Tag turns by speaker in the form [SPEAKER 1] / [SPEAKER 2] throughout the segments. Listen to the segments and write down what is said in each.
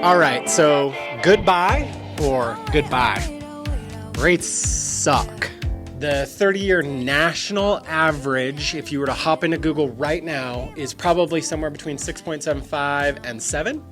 [SPEAKER 1] All right, so goodbye or goodbye. Rates suck. The 30-year national average, if you were to hop into Google right now, is probably somewhere between 6.75 and 7.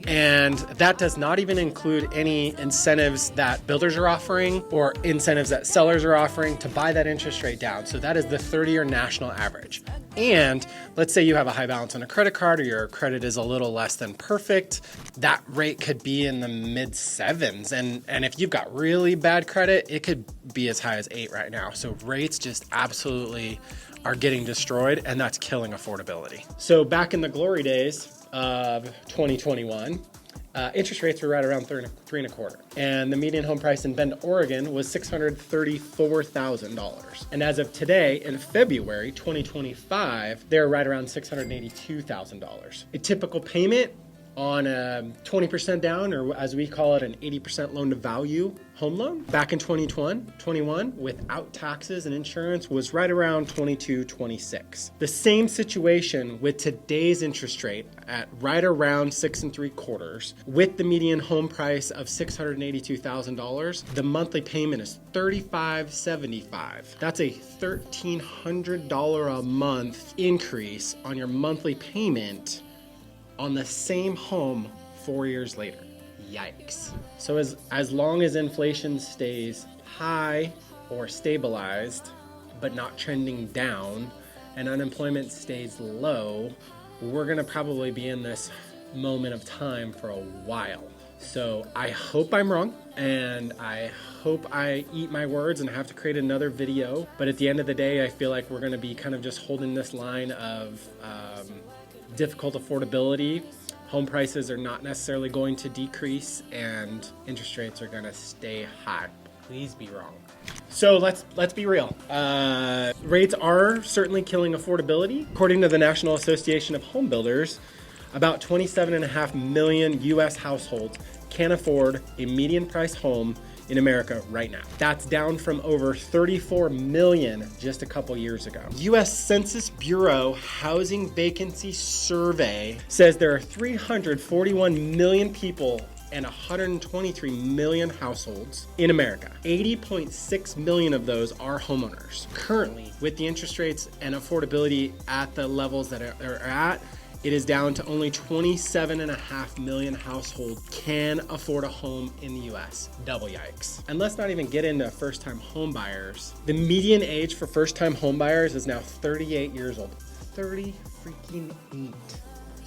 [SPEAKER 1] And that does not even include any incentives that builders are offering or incentives that sellers are offering to buy that interest rate down. So that is the 30-year national average. And let's say you have a high balance on a credit card or your credit is a little less than perfect, that rate could be in the mid 7s. And if you've got really bad credit, it could be as high as 8 right now. So rates just absolutely are getting destroyed, and that's killing affordability. So back in the glory days of 2021, interest rates were right around 3.25, and the median home price in Bend, Oregon was $634,000. And as of today, in February 2025, they're right around $682,000. A typical payment on a 20% down, or as we call it, an 80% loan to value home loan back in 2021 without taxes and insurance was right around $22,226. The same situation with today's interest rate at right around 6.75 with the median home price of $682,000. The monthly payment is $3,575. That's a $1,300 a month increase on your monthly payment on the same home 4 years later. Yikes. So as long as inflation stays high or stabilized, but not trending down, and unemployment stays low, we're gonna probably be in this moment of time for a while. So I hope I'm wrong, and I hope I eat my words and have to create another video. But at the end of the day, I feel like we're gonna be kind of just holding this line of difficult affordability. Home prices are not necessarily going to decrease, and interest rates are going to stay high. Please be wrong. So let's be real. Rates are certainly killing affordability. According to the National Association of Home Builders, about 27.5 million U.S. households can't afford a median price home in America right now. That's down from over 34 million just a couple years ago. U.S. Census Bureau Housing Vacancy Survey says there are 341 million people and 123 million households in America. 80.6 million of those are homeowners. Currently, with the interest rates and affordability at the levels that are at, it is down to only 27.5 million households can afford a home in the US. Double yikes. And let's not even get into first-time home buyers. The median age for first-time home buyers is now 38 years old. 30 freaking 8.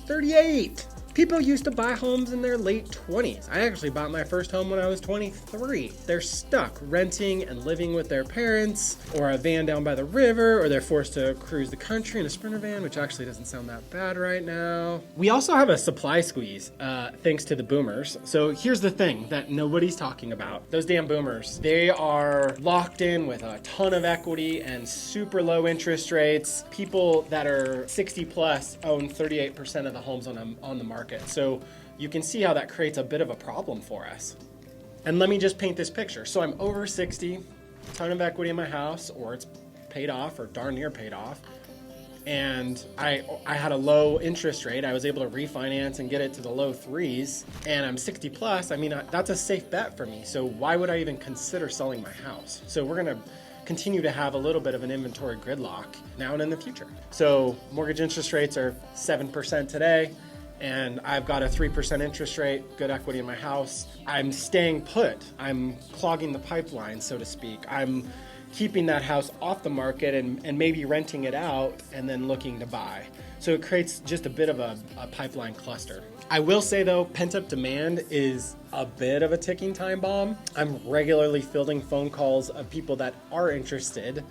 [SPEAKER 1] 38! People used to buy homes in their late 20s. I actually bought my first home when I was 23. They're stuck renting and living with their parents, or a van down by the river, or they're forced to cruise the country in a Sprinter van, which actually doesn't sound that bad right now. We also have a supply squeeze, thanks to the boomers. So here's the thing that nobody's talking about. Those damn boomers, they are locked in with a ton of equity and super low interest rates. People that are 60 plus own 38% of the homes on the market. So you can see how that creates a bit of a problem for us. And let me just paint this picture. So I'm over 60, ton of equity in my house, or it's paid off or darn near paid off. And I had a low interest rate. I was able to refinance and get it to the low 3s. And I'm 60 plus. I mean, that's a safe bet for me. So why would I even consider selling my house? So we're gonna continue to have a little bit of an inventory gridlock now and in the future. So mortgage interest rates are 7% today, and I've got a 3% interest rate, good equity in my house. I'm staying put. I'm clogging the pipeline, so to speak. I'm keeping that house off the market and maybe renting it out and then looking to buy. So it creates just a bit of a pipeline cluster. I will say though, pent-up demand is a bit of a ticking time bomb. I'm regularly fielding phone calls of people that are interested,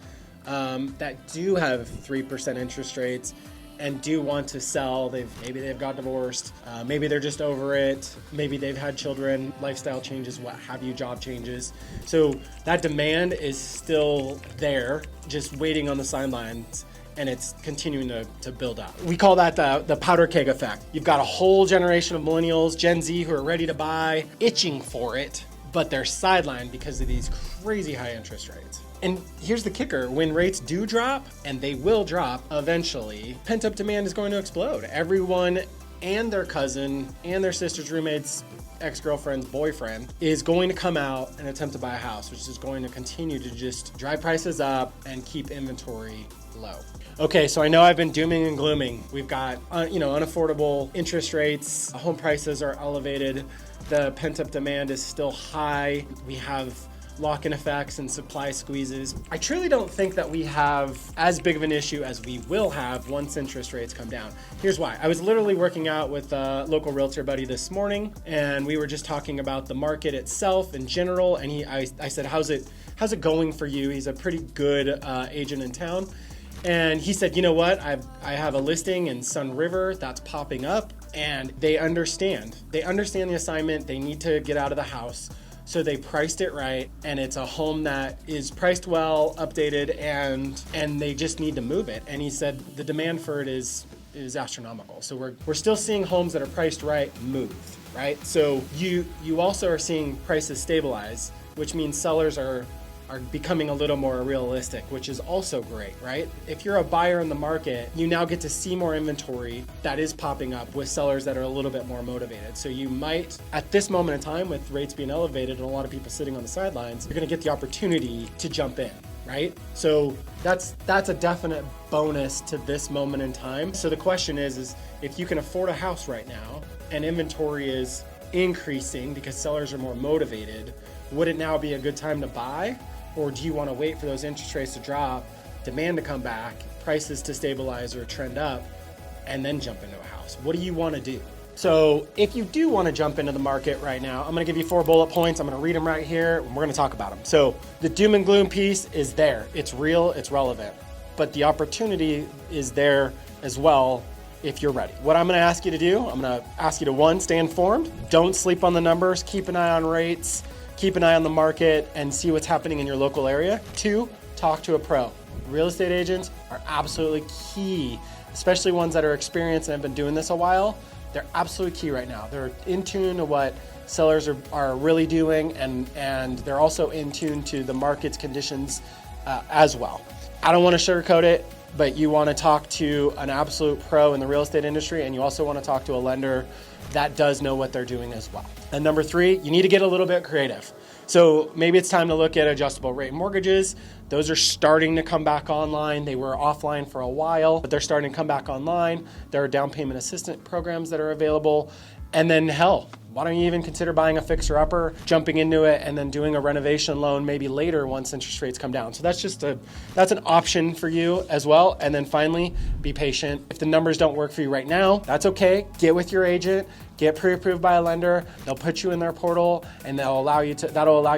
[SPEAKER 1] that do have 3% interest rates and do want to sell. Maybe they've got divorced, maybe they're just over it, maybe they've had children, lifestyle changes, what have you, job changes. So that demand is still there, just waiting on the sidelines, and it's continuing to build up. We call that the powder keg effect. You've got a whole generation of millennials, Gen Z, who are ready to buy, itching for it, but they're sidelined because of these crazy high interest rates. And here's the kicker, when rates do drop, and they will drop eventually, pent-up demand is going to explode. Everyone and their cousin and their sister's roommate's ex-girlfriend's boyfriend is going to come out and attempt to buy a house, which is going to continue to just drive prices up and keep inventory low. Okay, so I know I've been dooming and glooming. We've got unaffordable interest rates, home prices are elevated, the pent-up demand is still high, we have lock-in effects and supply squeezes. I truly don't think that we have as big of an issue as we will have once interest rates come down. Here's why. I was literally working out with a local realtor buddy this morning, and we were just talking about the market itself in general, and I said, how's it going for you? He's a pretty good agent in town. And he said, you know what, I have a listing in Sun River that's popping up, and they understand the assignment, they need to get out of the house. So they priced it right, and it's a home that is priced well, updated, and they just need to move it. And he said the demand for it is astronomical. So we're still seeing homes that are priced right move, right? So you also are seeing prices stabilize, which means sellers are becoming a little more realistic, which is also great, right? If you're a buyer in the market, you now get to see more inventory that is popping up with sellers that are a little bit more motivated. So you might, at this moment in time, with rates being elevated and a lot of people sitting on the sidelines, you're gonna get the opportunity to jump in, right? So that's a definite bonus to this moment in time. So the question is if you can afford a house right now and inventory is increasing because sellers are more motivated, would it now be a good time to buy? Or do you want to wait for those interest rates to drop, demand to come back, prices to stabilize or trend up, and then jump into a house? What do you want to do? So if you do want to jump into the market right now, I'm going to give you 4 bullet points. I'm going to read them right here, and we're going to talk about them. So the doom and gloom piece is there. It's real, it's relevant. But the opportunity is there as well if you're ready. What I'm going to ask you to do, I'm going to ask you to 1, stay informed. Don't sleep on the numbers. Keep an eye on rates. Keep an eye on the market and see what's happening in your local area. 2, talk to a pro. Real estate agents are absolutely key, especially ones that are experienced and have been doing this a while. They're absolutely key right now. They're in tune to what sellers are really doing, and they're also in tune to the market's conditions as well. I don't want to sugarcoat it, but you want to talk to an absolute pro in the real estate industry, and you also want to talk to a lender that does know what they're doing as well. And number 3, you need to get a little bit creative. So maybe it's time to look at adjustable rate mortgages. Those are starting to come back online. They were offline for a while, but they're starting to come back online. There are down payment assistance programs that are available. And then hell, why don't you even consider buying a fixer-upper, jumping into it, and then doing a renovation loan maybe later once interest rates come down. So that's an option for you as well. And then finally, be patient. If the numbers don't work for you right now, that's okay. Get with your agent, get pre-approved by a lender. They'll put you in their portal, and that'll allow you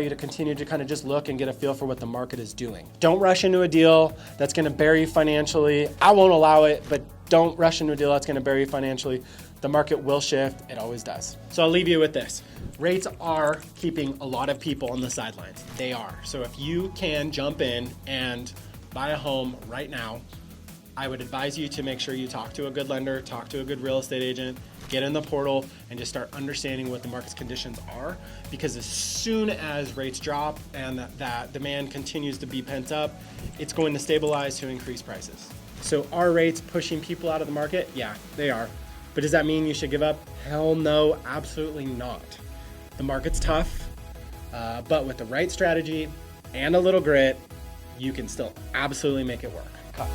[SPEAKER 1] to continue to kind of just look and get a feel for what the market is doing. Don't rush into a deal that's going to bury you financially. I won't allow it, but don't rush into a deal that's going to bury you financially. The market will shift. It always does. So I'll leave you with this. Rates are keeping a lot of people on the sidelines. They are. So if you can jump in and buy a home right now, I would advise you to make sure you talk to a good lender, talk to a good real estate agent, get in the portal, and just start understanding what the market's conditions are. Because as soon as rates drop and that demand continues to be pent up, it's going to stabilize to increase prices. So are rates pushing people out of the market? Yeah, they are. But does that mean you should give up? Hell no, absolutely not. The market's tough, but with the right strategy and a little grit, you can still absolutely make it work. Cut.